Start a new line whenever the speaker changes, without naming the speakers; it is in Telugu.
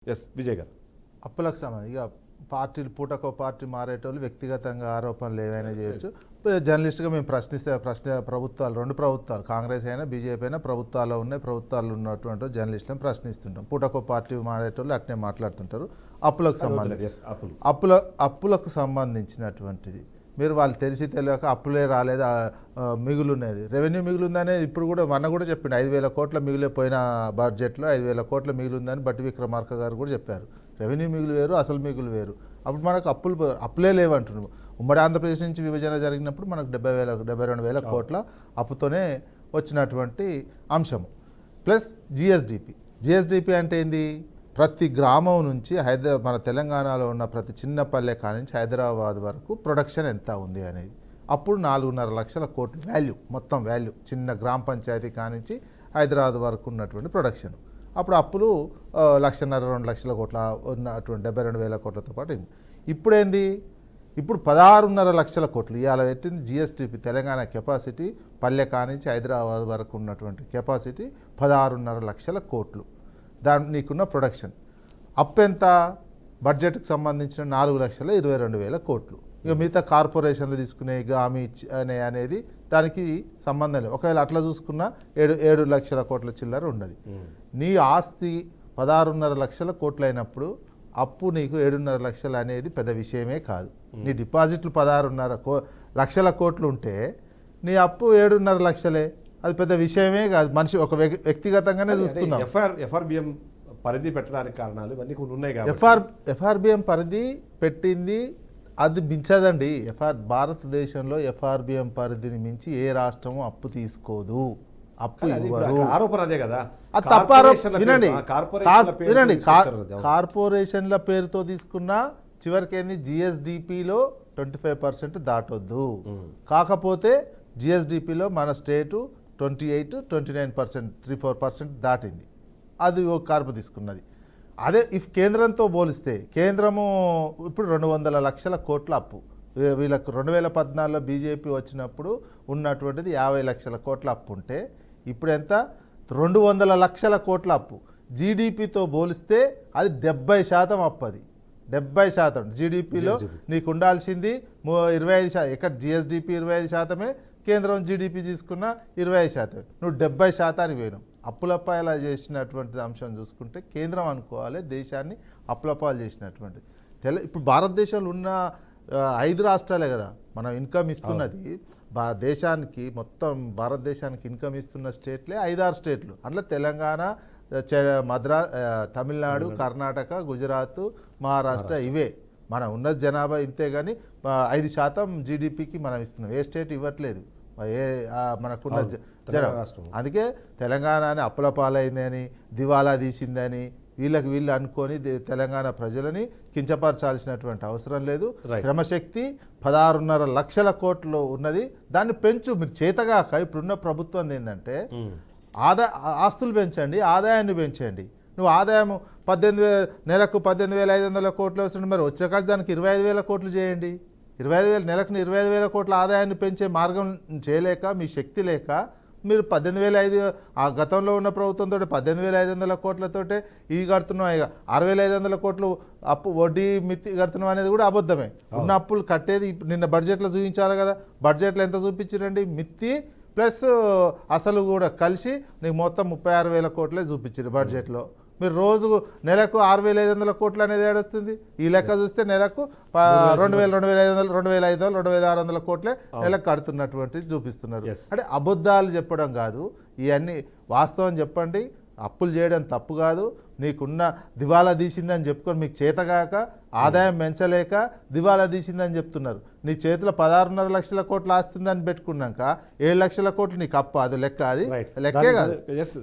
ఎస్ విజయ్ గారు.
అప్పులకు సంబంధించి ఇక పార్టీలు పూటకో పార్టీ మారేటోళ్ళు వ్యక్తిగతంగా ఆరోపణలు ఏవైనా చేయొచ్చు. జర్నలిస్ట్గా మేము ప్రభుత్వాలు రెండు ప్రభుత్వాలు కాంగ్రెస్ అయినా బీజేపీ అయినా ప్రభుత్వాల్లో ఉన్నాయి, ప్రభుత్వాలు ఉన్నటువంటి జర్నలిస్టులను ప్రశ్నిస్తుంటాం. పూటకో పార్టీ మారేటోళ్ళు అట్నే మాట్లాడుతుంటారు. అప్పులకు సంబంధించినటువంటిది మీరు వాళ్ళు తెలిసి తెలియక అప్పులే రాలేదు, మిగులున్నది రెవెన్యూ మిగులుందనేది ఇప్పుడు కూడా మొన్న కూడా చెప్పిండు. 5,000 కోట్ల మిగిలిపోయిన బడ్జెట్లో 5,000 కోట్ల మిగులుందని బట్టి విక్రమార్క గారు కూడా చెప్పారు. రెవెన్యూ మిగులు వేరు, అసలు మిగులు వేరు. అప్పుడు మనకు అప్పులే లేవంటున్నాం. ఉమ్మడి ఆంధ్రప్రదేశ్ నుంచి విభజన జరిగినప్పుడు మనకు 72,000 కోట్ల అప్పుతోనే వచ్చినటువంటి అంశము. ప్లస్ జిఎస్డిపి అంటే ఏంది? ప్రతి గ్రామం నుంచి మన తెలంగాణలో ఉన్న ప్రతి చిన్న పల్లె కానించి హైదరాబాద్ వరకు ప్రొడక్షన్ ఎంత ఉంది అనేది. అప్పుడు 4.5 లక్షల కోట్లు వాల్యూ, మొత్తం వాల్యూ చిన్న గ్రామ పంచాయతీ కానించి హైదరాబాద్ వరకు ఉన్నటువంటి ప్రొడక్షన్. అప్పుడు అప్పులు 1,50,000-2 లక్షల కోట్ల ఉన్నటువంటి 72,000 కోట్లతో పాటు. ఇప్పుడేంది? ఇప్పుడు 16.5 లక్షల కోట్లు ఇవాళ పెట్టింది జిఎస్డిపి. తెలంగాణ కెపాసిటీ పల్లె కానించి హైదరాబాద్ వరకు ఉన్నటువంటి కెపాసిటీ 16.5 లక్షల కోట్లు. నీకున్న ప్రొడక్షన్ అప్ ఎంత? బడ్జెట్కి సంబంధించిన 4,22,000 కోట్లు. ఇక మిగతా కార్పొరేషన్లు తీసుకునే గామి అనేది దానికి సంబంధం లేదు. ఒకవేళ అట్లా చూసుకున్నా 7 లక్షల కోట్ల చిల్లర ఉన్నది. నీ ఆస్తి 16.5 లక్షల కోట్లు అయినప్పుడు అప్పు నీకు 7.5 లక్షలు అనేది పెద్ద విషయమే కాదు. నీ డిపాజిట్లు 16.5 లక్షల కోట్లు ఉంటే నీ అప్పు 7.5 లక్షలే. అది పెద్ద విషయమే కాదు. మనిషి ఒక వ్యక్తిగతంగానే చూసుకుందాం.
ఎఫ్ఆర్బిఎం పరిధి పెట్టడానికి కారణాలు ఇవన్నీ కొన్ని ఉన్నాయి.
ఎఫ్ఆర్బిఎం పరిధి పెట్టింది అది మించదండి. భారతదేశంలో ఎఫ్ఆర్బిఎం పరిధిని మించి ఏ రాష్ట్రము అప్పు తీసుకోదు. అప్పు
ఆరోపణ అదే కదా.
వినండి, కార్పొరేషన్ల పేరుతో తీసుకున్న చివరికి ఏంది? జిఎస్డిపిలో 25% దాటొద్దు. కాకపోతే జిఎస్డిపిలో మన స్టేటు 28-29%, 3-4% దాటింది. అది ఒక కార్పు తీసుకున్నది. అదే ఇఫ్ కేంద్రంతో పోలిస్తే కేంద్రము ఇప్పుడు 200 లక్షల కోట్ల అప్పు. వీళ్ళకు 2014లో బీజేపీ వచ్చినప్పుడు ఉన్నటువంటిది 50 లక్షల కోట్ల అప్పు ఉంటే ఇప్పుడు ఎంత? 200 లక్షల కోట్ల అప్పు. జీడిపితో పోలిస్తే అది 70% అప్పు. అది 70%. జీడిపిలో నీకు ఉండాల్సింది 25%. ఇక్కడ జిఎస్డిపి 25%, కేంద్రం జీడిపి తీసుకున్న 20%. నువ్వు 70% పోయినావు. అప్పులపాయలా చేసినటువంటి అంశం చూసుకుంటే కేంద్రం అనుకోవాలి దేశాన్ని అప్పులపాలు చేసినటువంటిది. ఇప్పుడు భారతదేశంలో ఉన్న 5 రాష్ట్రాలే కదా మనం ఇన్కమ్ ఇస్తున్నది. దేశానికి మొత్తం భారతదేశానికి ఇన్కమ్ ఇస్తున్న స్టేట్లే 5-6 స్టేట్లు. అందులో తెలంగాణ, తమిళనాడు, కర్ణాటక, గుజరాత్, మహారాష్ట్ర ఇవే. మనం ఉన్న జనాభా ఇంతే కానీ 5% జీడిపికి మనం ఇస్తున్నాం. ఏ స్టేట్ ఇవ్వట్లేదు. మనకున్న జనాభా. అందుకే తెలంగాణని అప్పుల పాలైందని, దివాలా తీసిందని వీళ్ళు అనుకొని తెలంగాణ ప్రజలని కించపరచాల్సినటువంటి అవసరం లేదు. శ్రమశక్తి 16.5 లక్షల కోట్లు ఉన్నది. దాన్ని పెంచు మీరు చేతగాక. ఇప్పుడున్న ప్రభుత్వం ఏంటంటే ఆస్తులు పెంచండి, ఆదాయాన్ని పెంచండి. నువ్వు ఆదాయం నెలకు 18,500 కోట్లు వస్తుంది. మరి వచ్చే కాదు దానికి 25,000 కోట్లు చేయండి. 25,000 నెలకు 25,000 కోట్ల ఆదాయాన్ని పెంచే మార్గం చేయలేక, మీ శక్తి లేక మీరు 18,500 ఆ గతంలో ఉన్న ప్రభుత్వంతో 18,500 కోట్లతోటే ఇది కడుతున్నాం. 6,500 కోట్లు అప్పు వడ్డీ మిత్తి కడుతున్నాం అనేది కూడా అబద్ధమే. ఉన్న అప్పులు కట్టేది నిన్న బడ్జెట్లో చూపించాలి కదా. బడ్జెట్లో ఎంత చూపించారండి? మిత్తి ప్లస్ అసలు కూడా కలిసి నీకు మొత్తం 36,000 కోట్లే చూపించారు బడ్జెట్లో. మీరు రోజు నెలకు 6,500 కోట్లు అనేది ఏడొస్తుంది? ఈ లెక్క చూస్తే నెలకు 2,000, 2,500, 2,500, 2,600 కోట్లే నెలకు కడుతున్నటువంటిది చూపిస్తున్నారు. అంటే అబద్ధాలు చెప్పడం కాదు, ఇవన్నీ వాస్తవం చెప్పండి. అప్పులు చేయడం తప్పు కాదు. నీకున్న దివాలా తీసిందని చెప్పుకొని మీకు చేతగాక ఆదాయం పెంచలేక దివాలా తీసిందని చెప్తున్నారు. నీ చేతిలో 16.5 లక్షల కోట్లు ఆస్తుందని పెట్టుకున్నాక 7 లక్షల కోట్లు నీకు అప్పు. అది లెక్క? అది లెక్కే కాదు.